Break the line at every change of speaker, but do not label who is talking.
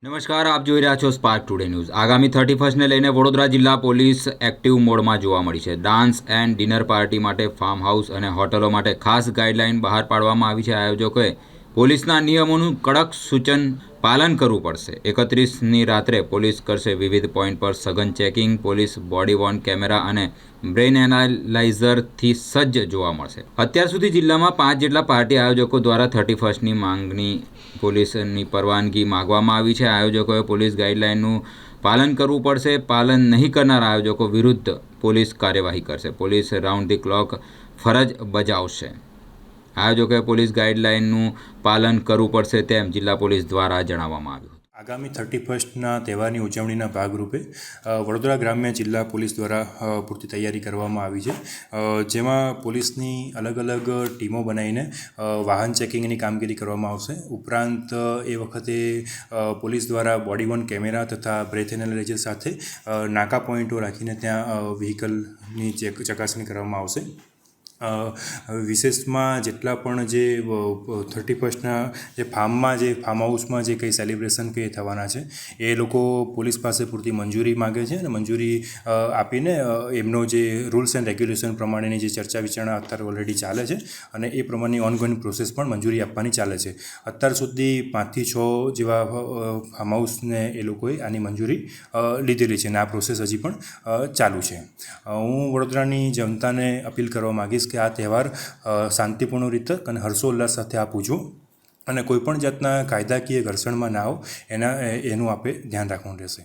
નમસ્કાર, આપ જોઈ રહ્યા છો સ્પાર્ક ટુડે ન્યૂઝ। આગામી 31ને લઈને વડોદરા જિલ્લા પોલીસ એક્ટિવ મોડમાં જોવા મળી છે। ડાન્સ એન્ડ ડિનર પાર્ટી માટે ફાર્મ હાઉસ અને હોટલો માટે ખાસ ગાઈડલાઇન બહાર પાડવામાં આવી છે। આયોજકોએ પોલીસના નિયમોનું કડક સૂચન પાલન કરવું પડશે। 31ની રાત્રે પોલીસ કરશે વિવિધ પોઈન્ટ પર સઘન checking. Police body Warne camera અને બ્રેઇન એનાલાઇઝરથી સજ્જ જોવા મળશે। અત્યાર સુધી જિલ્લામાં 5 જેટલા પાર્ટી આયોજકો દ્વારા 31ની માંગણી પોલીસની પરવાનગી માગવામાં આવી છે। આયોજકોએ પોલીસ ગાઈડલાઇનનું પાલન કરવું પડશે। પાલન નહીં કરનાર આયોજકો વિરુદ્ધ પોલીસ કાર્યવાહી કરશે। પોલીસ રાઉન્ડ ધી ક્લોક ફરજ બજાવશે। આયોજકોએ પોલીસ ગાઈડલાઇનનું પાલન કરવું પડશે તેમ જિલ્લા પોલીસ દ્વારા જણાવવામાં આવ્યું।
આગામી 31ના તહેવારની ઉજવણીના ભાગરૂપે વડોદરા ગ્રામ્ય જિલ્લા પોલીસ દ્વારા પૂરતી તૈયારી કરવામાં આવી છે, જેમાં પોલીસની અલગ અલગ ટીમો બનાવીને વાહન ચેકિંગની કામગીરી કરવામાં આવશે। ઉપરાંત એ વખતે પોલીસ દ્વારા બોડી વોર્ન કેમેરા તથા બ્રેથ એનાલાઇઝર સાથે નાકા પોઈન્ટો રાખીને ત્યાં વ્હીકલની ચકાસણી કરવામાં આવશે। વિશેષમાં જેટલા પણ જે 31ના જે ફાર્મ હાઉસમાં જે કંઈ સેલિબ્રેશન કે થવાના છે એ લોકો પોલીસ પાસે પૂરતી મંજૂરી માગે છે અને મંજૂરી આપીને એમનો જે રૂલ્સ એન્ડ રેગ્યુલેશન પ્રમાણેની જે ચર્ચા વિચારણા અત્યારે ઓલરેડી ચાલે છે અને એ પ્રમાણેની ઓનગોઈંગ પ્રોસેસ પણ મંજૂરી આપવાની ચાલે છે। અત્યાર સુધી 5થી 6 જેવા ફાર્મ હાઉસને એ લોકોએ આની મંજૂરી લીધેલી છે અને આ પ્રોસેસ હજી પણ ચાલુ છે। હું વડોદરાની જનતાને અપીલ કરવા માગીશ કે આ તહેવાર શાંતિપૂર્ણ રીતે અને હર્ષોલ્લાસ સાથે આપ ઉજવો અને કોઈપણ જાતના કાયદાકીય ઘર્ષણમાં ના આવો એનું આપે ધ્યાન રાખવાનું રહેશે।